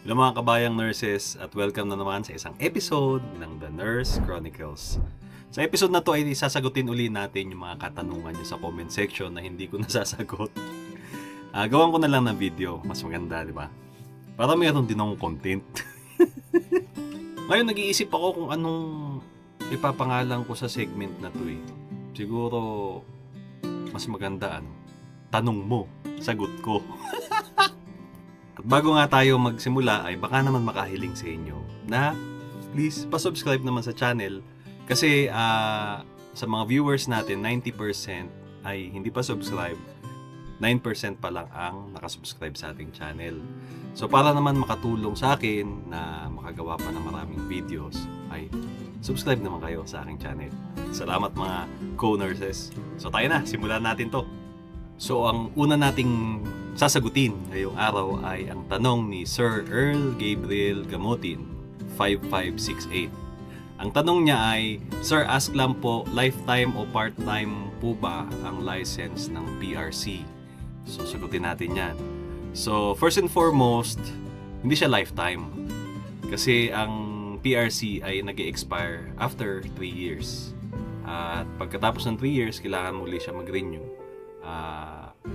Hello mga kabayang nurses at welcome na naman sa isang episode ng The Nurse Chronicles. Sa episode na to ay sasagutin uli natin yung mga katanungan nyo sa comment section na hindi ko nasasagot. Gawan ko na lang ng video, mas maganda, di ba? Para mayroon din akong content. Ngayon nag-iisip ako kung anong ipapangalan ko sa segment na to eh. Siguro mas maganda tanong mo, sagot ko. At bago nga tayo magsimula ay baka naman makahiling sa inyo na please pa-subscribe naman sa channel kasi sa mga viewers natin 90% ay hindi pa subscribe, 9% pa lang ang nakasubscribe sa ating channel. So para naman makatulong sa akin na makagawa pa ng maraming videos ay subscribe naman kayo sa aking channel. Salamat mga co-nurses. So tayo na, simulan natin to. So ang una nating sasagutin ngayong araw ay ang tanong ni Sir Earl Gabriel Gamotin, 5568. Ang tanong niya ay, Sir, ask lang po, lifetime o part-time po ba ang license ng PRC? So sagutin natin yan. So first and foremost, hindi siya lifetime. Kasi ang PRC ay nag-expire after 3 years. At pagkatapos ng 3 years, kailangan muli siya mag-renew.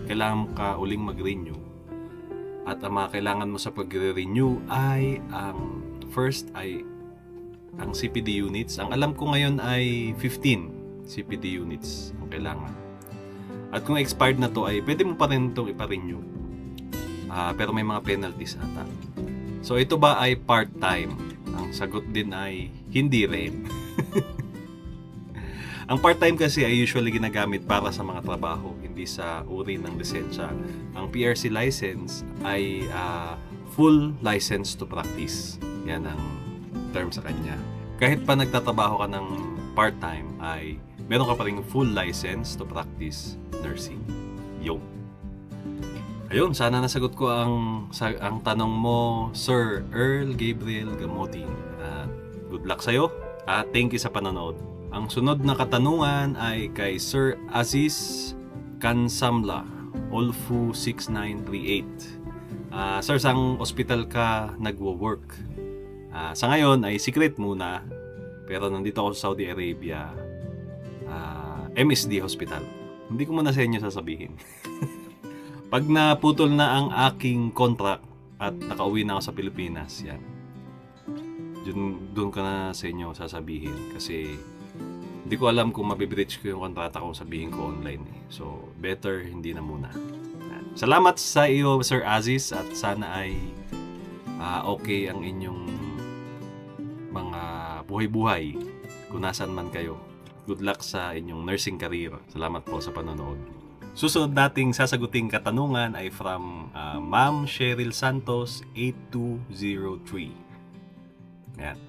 Kailangan ka uling mag-renew. At ang mga kailangan mo sa pag-renew ay ang first ay ang CPD units. Ang alam ko ngayon ay 15 CPD units ang kailangan. At kung expired na to ay pwede mo pa rin itong ipa-renew. Pero may mga penalties ata. So ito ba ay part-time? Ang sagot din ay hindi rin. Ang part-time kasi ay usually ginagamit para sa mga trabaho, hindi sa uri ng lisensya. Ang PRC license ay full license to practice. Yan ang term sa kanya. Kahit pa nagtatrabaho ka ng part-time ay meron ka pa ring full license to practice nursing. Ayun, sana nasagot ko ang tanong mo, Sir Earl Gabriel Gamotin. Good luck sa'yo at thank you sa panonood. Ang sunod na katanungan ay kay Sir Aziz Kansamla, Olfu 6938. Sir, saang ospital ka nagwo-work? Sa ngayon ay secret muna, pero nandito ako sa Saudi Arabia, MSD Hospital. Hindi ko muna sa inyo sasabihin. Pag naputol na ang aking contract at nakauwi na ako sa Pilipinas, yan. Doon ka na sa inyo sasabihin kasi hindi ko alam kung mabibreach ko yung kontrata ko, sabihin ko online eh. So, better hindi na muna. Salamat sa iyo, Sir Aziz, at sana ay okay ang inyong mga buhay-buhay kung nasaan man kayo. Good luck sa inyong nursing career. Salamat po sa panonood. Susunod nating sasaguting katanungan ay from Ma'am Cheryl Santos 8203. Yan.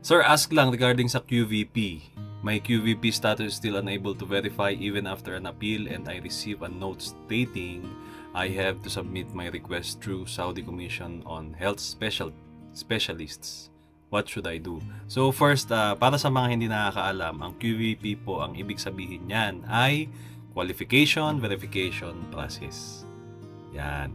Sir, ask lang regarding sa QVP. My QVP status is still unable to verify even after an appeal and I receive a note stating I have to submit my request through Saudi Commission on Health Specialists. What should I do? So first, para sa mga hindi nakakaalam, ang QVP po, ang ibig sabihin niyan ay Qualification Verification Process. Yan.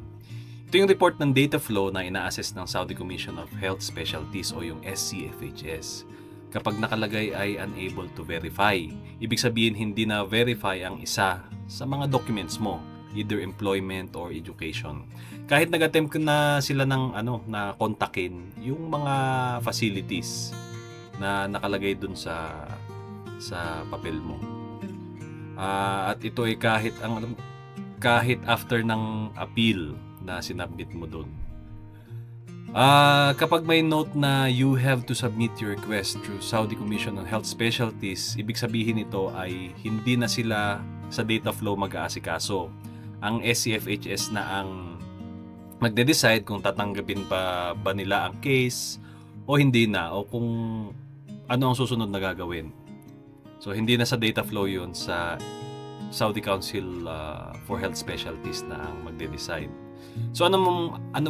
Ito yung report ng data flow na ina-assess ng Saudi Commission of Health Specialties o yung SCFHS. Kapag nakalagay ay unable to verify, ibig sabihin hindi na verify ang isa sa mga documents mo, either employment or education. Kahit nag-attempt na sila ng na kontakin yung mga facilities na nakalagay dun sa papel mo. At ito ay kahit after ng appeal na sinabmit mo dun. Kapag may note na you have to submit your request through Saudi Commission on Health Specialties, ibig sabihin nito ay hindi na sila sa data flow mag-aasikaso. Ang SCFHS na ang magde-decide kung tatanggapin pa ba nila ang case o hindi na, o kung ano ang susunod na gagawin. So hindi na sa data flow yun, sa Saudi Council for Health Specialties na ang magde-decide. So ano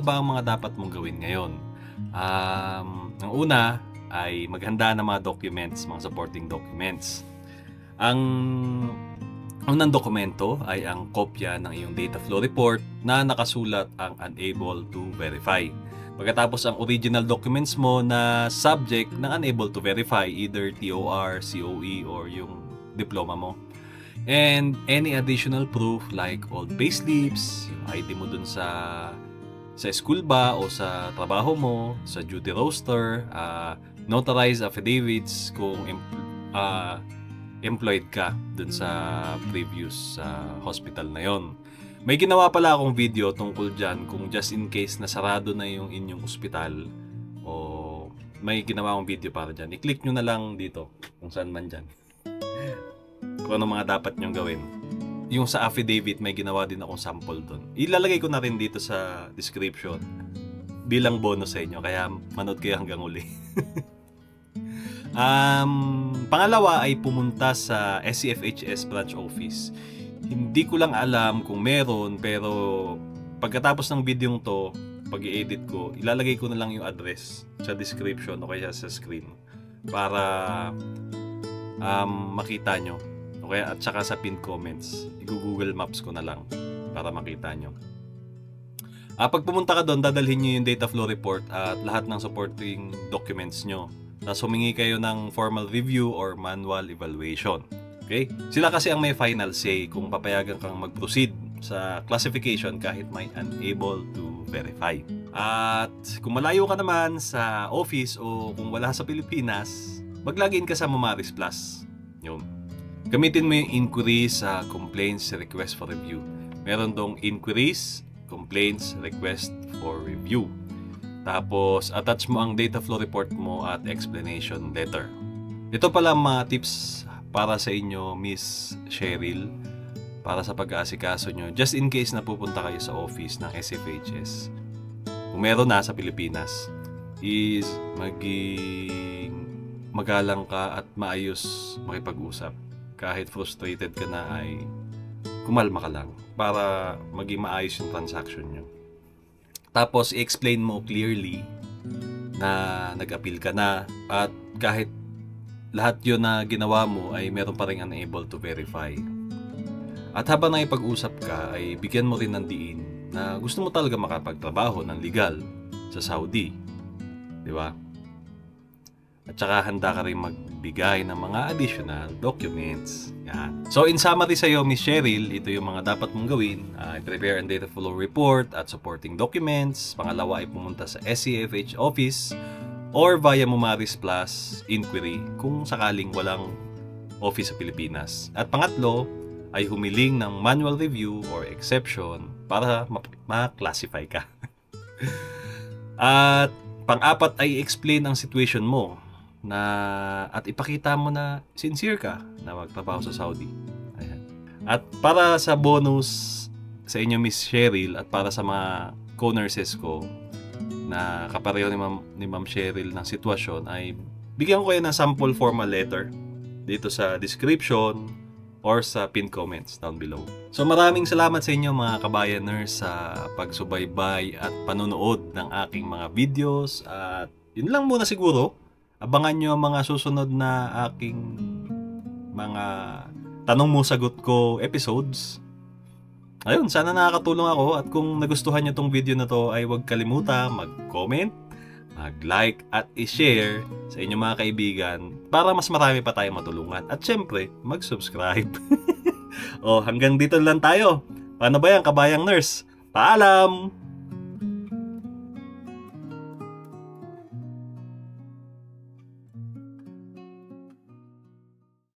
ba ang mga dapat mong gawin ngayon? Ang una ay maghanda ng mga documents, mga supporting documents. Ang unang dokumento ay ang kopya ng iyong data flow report na nakasulat ang unable to verify. Pagkatapos ang original documents mo na subject na unable to verify, either TOR, COE, or yung diploma mo. And any additional proof like old payslips, yung ID mo dun sa school ba o sa trabaho mo, sa duty roster, notarized affidavits kung employed ka dun sa previous hospital na yon. May ginawa pala akong video tungkol dyan kung just in case na sarado na yung inyong ospital o may ginawa akong video para dyan. I-click nyo na lang dito kung saan man dyan. Kung ano mga dapat nyong gawin. Yung sa affidavit, may ginawa din akong sample doon. Ilalagay ko na rin dito sa description bilang bonus sa inyo. Kaya manood kayo hanggang uli. Pangalawa ay pumunta sa SCFHS branch office. Hindi ko lang alam kung meron, pero pagkatapos ng video to, pag i-edit ko, ilalagay ko na lang yung address sa description o kaya sa screen para makita nyo. Okay, at saka sa pinned comments, i-Google Maps ko na lang para makita nyo. Pag pumunta ka doon, dadalhin nyo yung data flow report at lahat ng supporting documents nyo. Tapos humingi kayo ng formal review or manual evaluation. Okay? Sila kasi ang may final say kung papayagan kang mag-proceed sa classification kahit may unable to verify. At kung malayo ka naman sa office o kung wala sa Pilipinas, mag-login ka sa Mumaris Plus. Yun. Gamitin mo yung inquiries sa complaints request for review. Meron dong inquiries, complaints, request for review. Tapos, attach mo ang data flow report mo at explanation letter. Ito pala mga tips para sa inyo, Miss Cheryl, para sa pag-aasikaso nyo, just in case na pupunta kayo sa office ng SFHS. Kung meron na sa Pilipinas, is maging magalang ka at maayos makipag-usap. Kahit frustrated ka na ay kumalma ka lang para maging maayos yung transaction nyo. Tapos, i-explain mo clearly na nag-appeal ka na at kahit lahat yun na ginawa mo ay meron pa rin unable to verify. At habang nakipag-usap ka ay bigyan mo rin ng diin na gusto mo talaga makapagtrabaho ng legal sa Saudi. Di ba? At saka handa ka rin magbigay ng mga additional documents. Yan. So in summary sa'yo, Miss Cheryl, ito yung mga dapat mong gawin. Prepare ang data flow report at supporting documents. Pangalawa ay pumunta sa SCFH office or via Mumaris Plus inquiry kung sakaling walang office sa Pilipinas. At pangatlo ay humiling ng manual review or exception para ma-classify ka. At pang-apat ay explain ang situation mo at ipakita mo na sincere ka na magtrabaho sa Saudi. Ayan. At para sa bonus sa inyo, Miss Cheryl, at para sa mga co-nurses ko na kapareho ni Ma'am Cheryl ng sitwasyon, ay bigyan ko kayo ng sample formal letter dito sa description or sa pinned comments down below. So maraming salamat sa inyo mga kabayan nurse sa pagsubaybay at panonood ng aking mga videos. At yun lang muna siguro. Abangan nyo ang mga susunod na aking mga tanong mo sagot ko episodes. Ayun, sana nakakatulong ako at kung nagustuhan nyo tong video na to ay huwag kalimutan mag-comment, mag-like at i-share sa inyong mga kaibigan para mas marami pa tayong matulungan. At syempre, mag-subscribe. Hanggang dito lang tayo. Paano ba yan, kabayang nurse? Paalam!